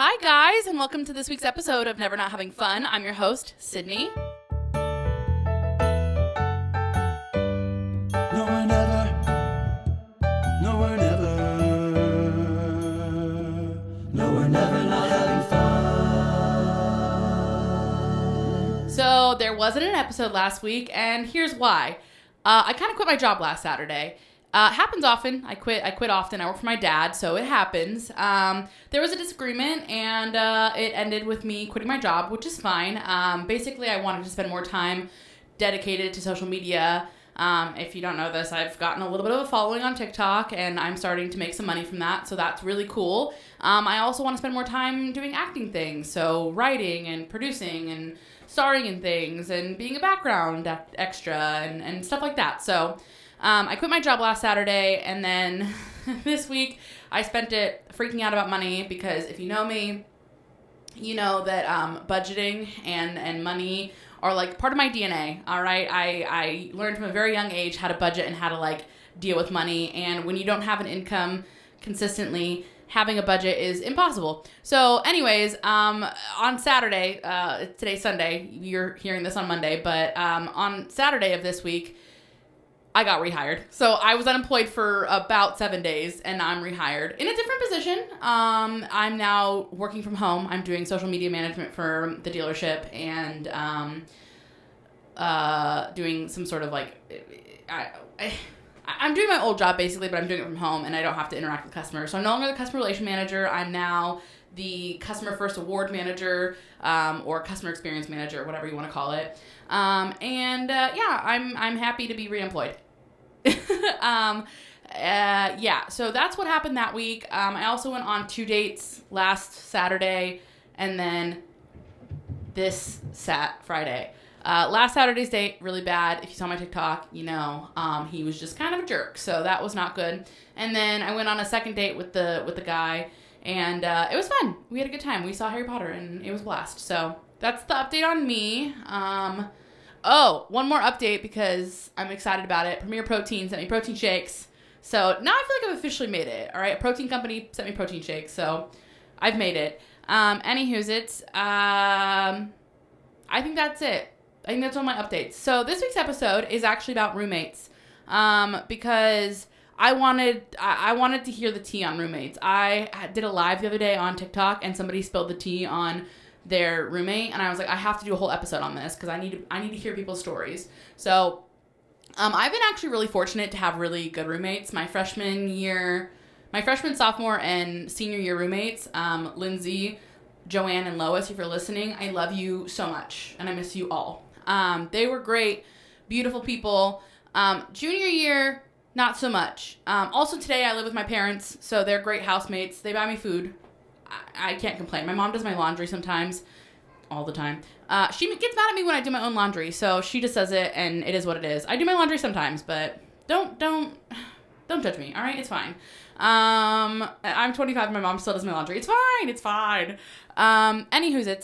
Hi, guys, and welcome to this week's episode of Never Not Having Fun. I'm your host, Sydney. No, we're never not having fun. So there wasn't an episode last week, and here's why. I kind of quit my job last Saturday. Happens often. I quit often. I work for my dad, so it happens. There was a disagreement, and it ended with me quitting my job, which is fine. Basically, I wanted to spend more time dedicated to social media. If you don't know this, I've gotten a little bit of a following on TikTok, and I'm starting to make some money from that, so that's really cool. I also want to spend more time doing acting things, so writing and producing and starring in things and being a background extra and stuff like that. So I quit my job last Saturday, and then this week I spent it freaking out about money because if you know me, you know that budgeting and money are like part of my DNA, all right? I learned from a very young age how to budget and how to like deal with money, and when you don't have an income consistently, having a budget is impossible. So anyways, on Saturday, today's Sunday, you're hearing this on Monday, but on Saturday of this week, I got rehired. So I was unemployed for about 7 days, and I'm rehired in a different position. I'm now working from home. I'm doing social media management for the dealership and doing some sort of like... I'm doing my old job basically, but I'm doing it from home, and I don't have to interact with customers. So I'm no longer the customer relation manager. I'm now the customer first award manager or customer experience manager, whatever you want to call it. I'm happy to be reemployed. So that's what happened that week. I also went on 2 dates last Saturday and then this Friday. Last Saturday's date, really bad. If you saw my TikTok, you know, he was just kind of a jerk. So that was not good. And then I went on a second date with the guy, and it was fun. We had a good time. We saw Harry Potter, and it was a blast. So that's the update on me. One more update because I'm excited about it. Premier Protein sent me protein shakes. So now I feel like I've officially made it. All right, a protein company sent me protein shakes, so I've made it. Anywho's, I think that's it. I think that's all my updates. So this week's episode is actually about roommates, because I wanted to hear the tea on roommates. I did a live the other day on TikTok, and somebody spilled the tea on their roommate, and I was like, I have to do a whole episode on this because I need to hear people's stories. So I've been actually really fortunate to have really good roommates. My freshman, sophomore, and senior year roommates, Lindsay, Joanne, and Lois, if you're listening, I love you so much, and I miss you all. They were great, beautiful people. Junior year, not so much. Also today I live with my parents, so they're great housemates. They buy me food. I can't complain. My mom does my laundry sometimes, all the time. She gets mad at me when I do my own laundry, so she just does it, and it is what it is. I do my laundry sometimes, but don't judge me, all right? It's fine. I'm 25 and my mom still does my laundry. It's fine.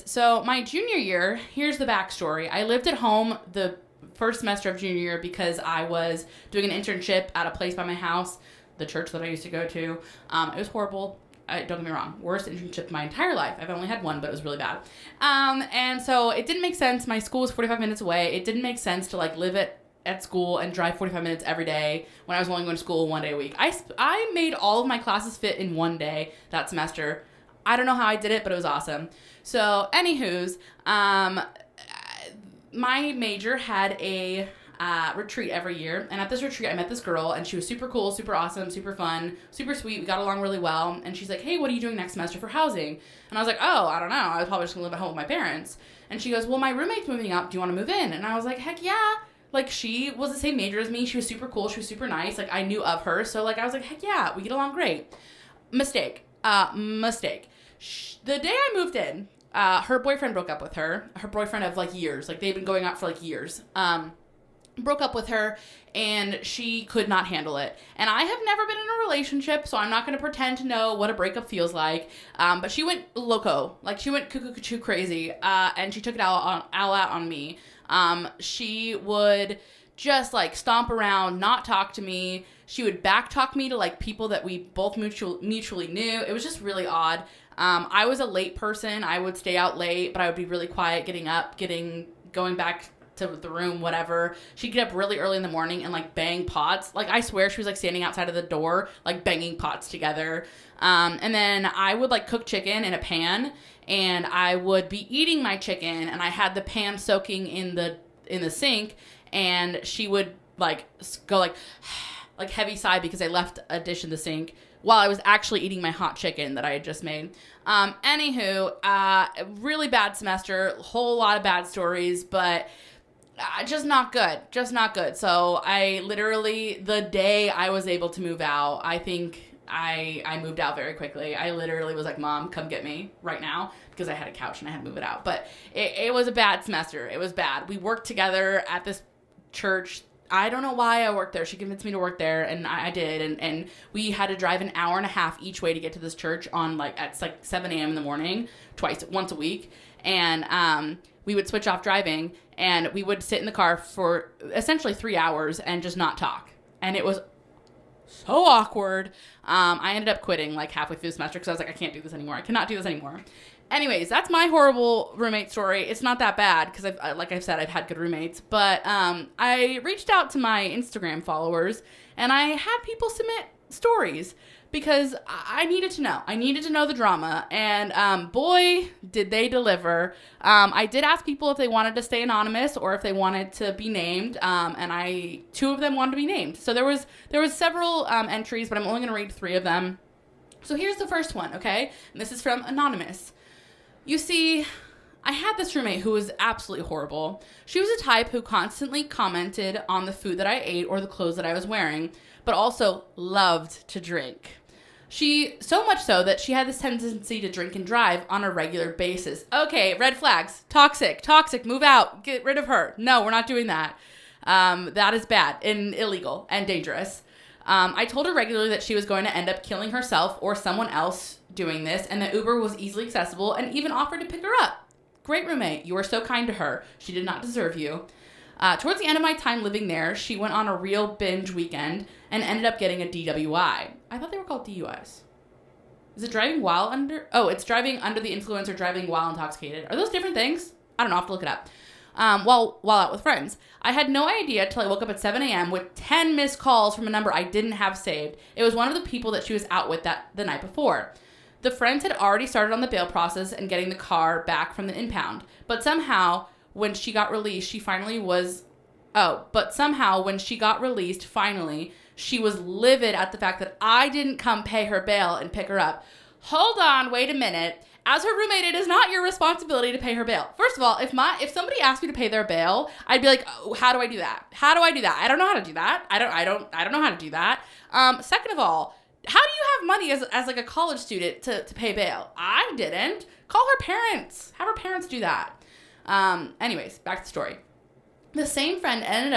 So my junior year, here's the backstory. I lived at home the first semester of junior year because I was doing an internship at a place by my house, the church that I used to go to. It was horrible. Don't get me wrong, worst internship of my entire life. I've only had one, but it was really bad. And so it didn't make sense. My school was 45 minutes away. It didn't make sense to like live at school and drive 45 minutes every day when I was only going to school 1 day a week. I made all of my classes fit in 1 day that semester. I don't know how I did it, but it was awesome. So anywho's, my major had a retreat every year, and at this retreat I met this girl, and she was super cool, super awesome, super fun, super sweet. We got along really well, and she's like, hey, what are you doing next semester for housing? And I was like, oh, I don't know, I was probably just gonna live at home with my parents. And she goes, well, my roommate's moving out, do you want to move in? And I was like, heck yeah. Like, she was the same major as me, she was super cool, she was super nice, like, I knew of her, so like I was like, heck yeah, we get along great. Mistake. The day I moved in, her boyfriend broke up with her boyfriend of like years, like they've been going out for like years. Broke up with her, and she could not handle it. And I have never been in a relationship, so I'm not going to pretend to know what a breakup feels like. But she went loco. Like, she went cuckoo crazy, and she took it all out on me. She would just, like, stomp around, not talk to me. She would back talk me to, like, people that we both mutually knew. It was just really odd. I was a late person. I would stay out late, but I would be really quiet, going back to the room, whatever. She'd get up really early in the morning and like bang pots. Like I swear she was like standing outside of the door, like banging pots together. And then I would like cook chicken in a pan, and I would be eating my chicken, and I had the pan soaking in the sink, and she would like go like heavy sigh because I left a dish in the sink while I was actually eating my hot chicken that I had just made. Really bad semester, whole lot of bad stories, but just not good. So I literally, the day I was able to move out, I think I moved out very quickly. I literally was like, Mom, come get me right now, because I had a couch and I had to move it out. But it was a bad semester. It was bad. We worked together at this church. I don't know why I worked there. She convinced me to work there, and I did. And we had to drive an hour and a half each way to get to this church at 7 a.m. in the morning, once a week. And we would switch off driving, and we would sit in the car for essentially 3 hours and just not talk. And it was so awkward. I ended up quitting like halfway through the semester because I was like, I can't do this anymore. I cannot do this anymore. Anyways, that's my horrible roommate story. It's not that bad because, like I've said, I've had good roommates. But I reached out to my Instagram followers, and I had people submit stories because I needed to know. I needed to know the drama, and boy, did they deliver. I did ask people if they wanted to stay anonymous or if they wanted to be named, and two of them wanted to be named. So there was several entries, but I'm only going to read 3 of them. So here's the first one, okay? And this is from Anonymous. You see, I had this roommate who was absolutely horrible. She was a type who constantly commented on the food that I ate or the clothes that I was wearing, but also loved to drink. So much so that she had this tendency to drink and drive on a regular basis. Okay, red flags. Toxic, move out, get rid of her. No, we're not doing that. That is bad and illegal and dangerous. I told her regularly that she was going to end up killing herself or someone else doing this, and that Uber was easily accessible, and even offered to pick her up. Great roommate. You were so kind to her. She did not deserve you. Towards the end of my time living there, she went on a real binge weekend and ended up getting a DWI. I thought they were called DUIs. Is it driving while under? Oh, it's driving under the influence or driving while intoxicated. Are those different things? I don't know. I'll have to look it up. While out with friends. I had no idea till I woke up at 7 a.m. with 10 missed calls from a number I didn't have saved. It was one of the people that she was out with the night before. The friends had already started on the bail process and getting the car back from the impound. But somehow, when she got released, she was livid at the fact that I didn't come pay her bail and pick her up. Hold on, wait a minute. As her roommate, it is not your responsibility to pay her bail. First of all, if somebody asked me to pay their bail, I'd be like, oh, how do I do that? I don't know how to do that. I don't know how to do that. Second of all, how do you have money as like a college student to pay bail? I didn't. Call her parents. Have her parents do that. Anyways, back to the story. The same friend ended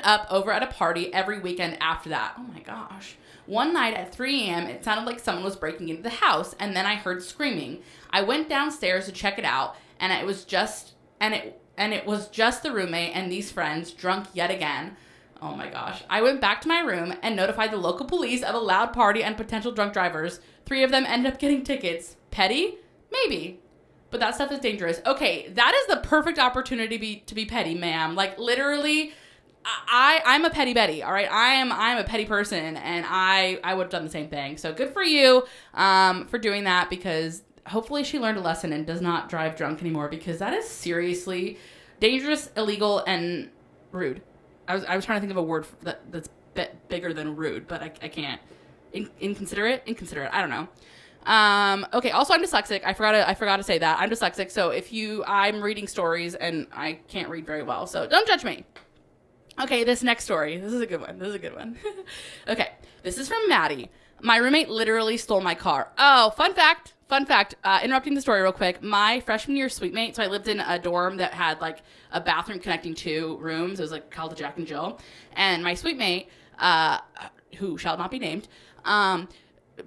up over at a party every weekend after that. Oh my gosh. One night at 3 a.m., it sounded like someone was breaking into the house, and then I heard screaming. I went downstairs to check it out, and it was just the roommate and these friends drunk yet again. Oh my gosh. I went back to my room and notified the local police of a loud party and potential drunk drivers. 3 of them ended up getting tickets. Petty? Maybe. But that stuff is dangerous. Okay, that is the perfect opportunity to be petty, ma'am. Like, literally, I'm a petty Betty, all right? I'm a petty person, and I would have done the same thing. So good for you for doing that, because hopefully she learned a lesson and does not drive drunk anymore, because that is seriously dangerous, illegal, and rude. I was trying to think of a word that's bigger than rude, but I can't. Inconsiderate? I don't know. Okay, also I'm dyslexic. I forgot to say that. I'm dyslexic, so I'm reading stories and I can't read very well, so don't judge me. Okay, this next story. This is a good one. Okay, this is from Maddie. My roommate literally stole my car. Oh, fun fact. Interrupting the story real quick. My freshman year suite mate, so I lived in a dorm that had like a bathroom connecting 2 rooms. It was like called the Jack and Jill. And my suite mate, who shall not be named,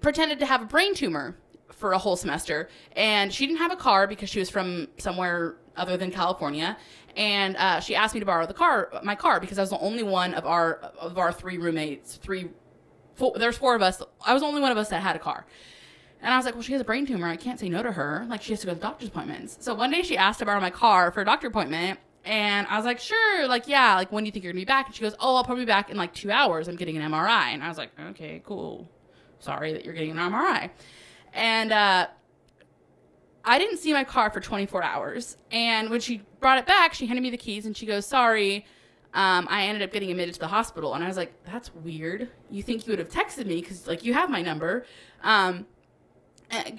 pretended to have a brain tumor for a whole semester. And she didn't have a car because she was from somewhere other than California. And she asked me to borrow my car, because I was the only one of our 3 roommates. There's 4 of us. I was the only one of us that had a car. And I was like, well, she has a brain tumor. I can't say no to her. Like, she has to go to doctor's appointments. So one day she asked to borrow my car for a doctor appointment. And I was like, sure. Like, yeah. Like, when do you think you're going to be back? And she goes, oh, I'll probably be back in like 2 hours. I'm getting an MRI. And I was like, okay, cool. Sorry that you're getting an MRI. And I didn't see my car for 24 hours. And when she brought it back, she handed me the keys and she goes, sorry, I ended up getting admitted to the hospital. And I was like, that's weird. You think you would have texted me because, like, you have my number.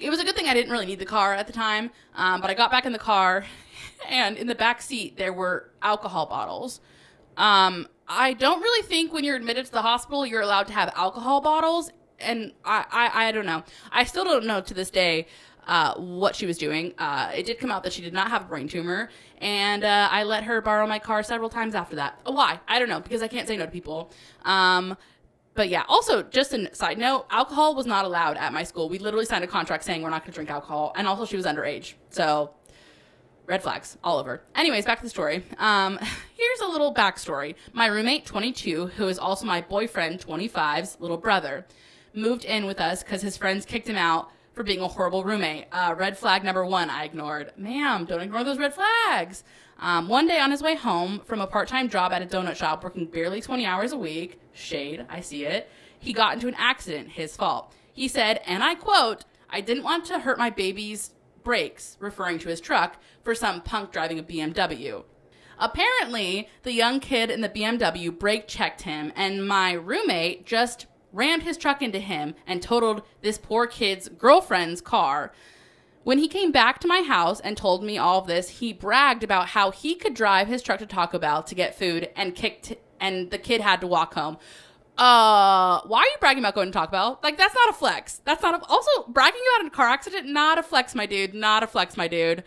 It was a good thing I didn't really need the car at the time, but I got back in the car, and in the back seat, there were alcohol bottles. I don't really think when you're admitted to the hospital, you're allowed to have alcohol bottles, and I don't know. I still don't know to this day what she was doing. It did come out that she did not have a brain tumor, and I let her borrow my car several times after that. Why? I don't know, because I can't say no to people. But yeah, also, just a side note, alcohol was not allowed at my school. We literally signed a contract saying we're not going to drink alcohol. And also, she was underage. So, red flags all over. Anyways, back to the story. Here's a little backstory. My roommate, 22, who is also my boyfriend, 25's little brother, moved in with us because his friends kicked him out for being a horrible roommate. Red flag number 1, I ignored. Ma'am, don't ignore those red flags. One day on his way home from a part-time job at a donut shop, working barely 20 hours a week, shade, I see it, he got into an accident, his fault. He said, and I quote, I didn't want to hurt my baby's brakes, referring to his truck, for some punk driving a BMW. Apparently, the young kid in the BMW brake checked him, and my roommate just rammed his truck into him and totaled this poor kid's girlfriend's car. When he came back to my house and told me all of this, he bragged about how he could drive his truck to Taco Bell to get food and the kid had to walk home. Why are you bragging about going to Taco Bell? Like, that's not a flex. Also, bragging about a car accident, not a flex, my dude. Not a flex, my dude.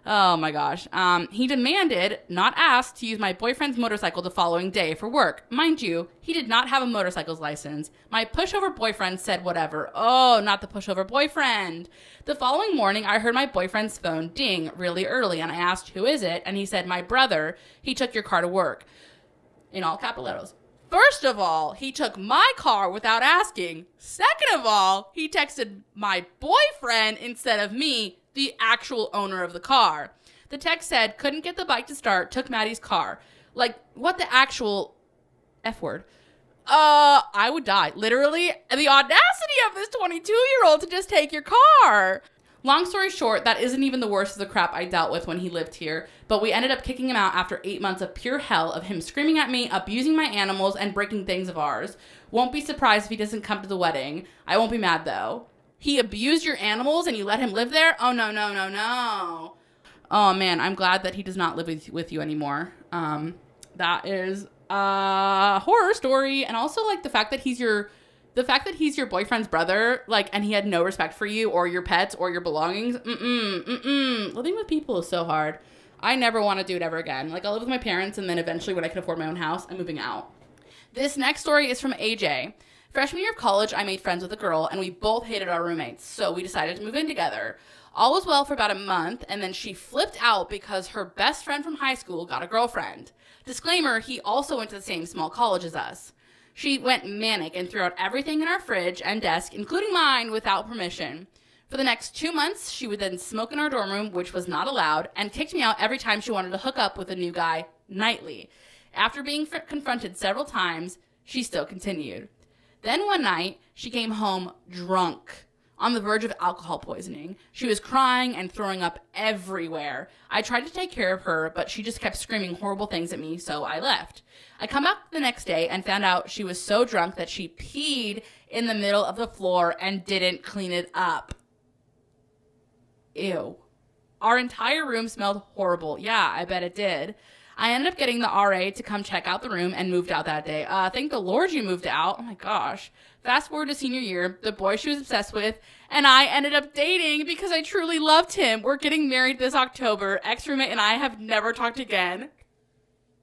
Oh my gosh. He demanded, not asked, to use my boyfriend's motorcycle the following day for work. Mind you, he did not have a motorcycle's license. My pushover boyfriend said whatever. Oh, not the pushover boyfriend. The following morning, I heard my boyfriend's phone ding really early, and I asked, who is it? And he said, my brother. He took your car to work. In all capital letters. First of all, he took my car without asking. Second of all, he texted my boyfriend instead of me, the actual owner of the car. The text said, couldn't get the bike to start, took Maddie's car. Like, what the actual F word? I would die. Literally, the audacity of this 22-year-old to just take your car. Long story short, that isn't even the worst of the crap I dealt with when he lived here, but we ended up kicking him out after 8 months of pure hell of him screaming at me, abusing my animals, and breaking things of ours. Won't be surprised if he doesn't come to the wedding. I won't be mad, though. He abused your animals and you let him live there? Oh, no, no, no, no. Oh, man, I'm glad that he does not live with you anymore. That is a horror story. And also, like, the fact that he's your boyfriend's brother, like, and he had no respect for you or your pets or your belongings. Living with people is so hard. I never want to do it ever again. Like, I'll live with my parents, and then eventually when I can afford my own house, I'm moving out. This next story is from AJ. Freshman year of college, I made friends with a girl, and we both hated our roommates, so we decided to move in together. All was well for about a month, and then she flipped out because her best friend from high school got a girlfriend. Disclaimer, he also went to the same small college as us. She went manic and threw out everything in our fridge and desk, including mine, without permission. For the next 2 months, she would then smoke in our dorm room, which was not allowed, and kicked me out every time she wanted to hook up with a new guy nightly. After being confronted several times, she still continued. Then one night, she came home drunk, on the verge of alcohol poisoning. She was crying and throwing up everywhere. I tried to take care of her, but she just kept screaming horrible things at me, so I left. I come back the next day and found out she was so drunk that she peed in the middle of the floor and didn't clean it up. Ew. Our entire room smelled horrible. Yeah, I bet it did. I ended up getting the RA to come check out the room and moved out that day. Thank the Lord you moved out. Oh my gosh. Fast forward to senior year, the boy she was obsessed with, and I ended up dating because I truly loved him. We're getting married this October. Ex-roommate and I have never talked again.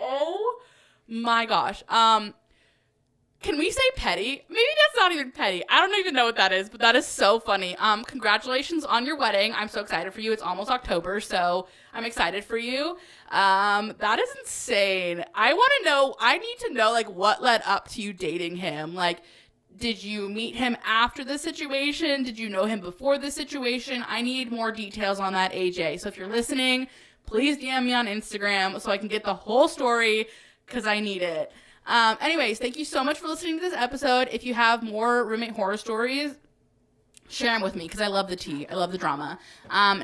Oh my gosh. Can we say petty? Maybe that's not even petty. I don't even know what that is, but that is so funny. Congratulations on your wedding. I'm so excited for you. It's almost October, so I'm excited for you. That is insane. I need to know, like, what led up to you dating him. Like, Did you meet him after the situation? Did you know him before the situation? I need more details on that, AJ. So if you're listening, please DM me on Instagram so I can get the whole story because I need it. Anyways, thank you so much for listening to this episode. If you have more roommate horror stories, share them with me because I love the tea. I love the drama.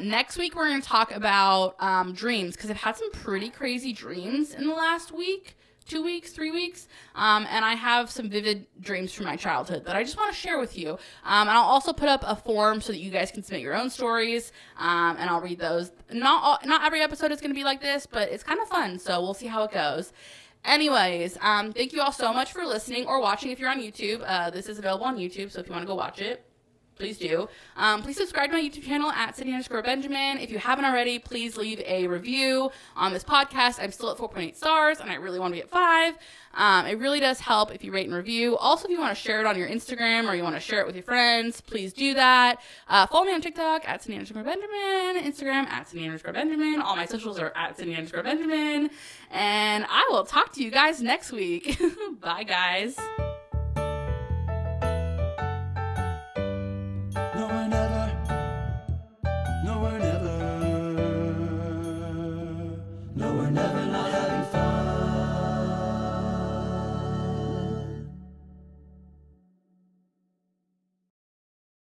Next week, we're going to talk about dreams because I've had some pretty crazy dreams in the last week. 2 weeks, 3 weeks, and I have some vivid dreams from my childhood that I just want to share with you. And I'll also put up a form so that you guys can submit your own stories, and I'll read those. Not every episode is going to be like this, but it's kind of fun, so we'll see how it goes. Anyways, thank you all so much for listening or watching if you're on YouTube. This is available on YouTube, so if you want to go watch it, please do. Please subscribe to my YouTube channel at Cindy_Benjamin. If you haven't already, please leave a review on this podcast. I'm still at 4.8 stars, and I really want to be at 5. It really does help if you rate and review. Also, if you want to share it on your Instagram or you want to share it with your friends, please do that. Follow me on TikTok at Cindy_Benjamin, Instagram at Cindy_Benjamin. All my socials are at Cindy_Benjamin. And I will talk to you guys next week. Bye, guys.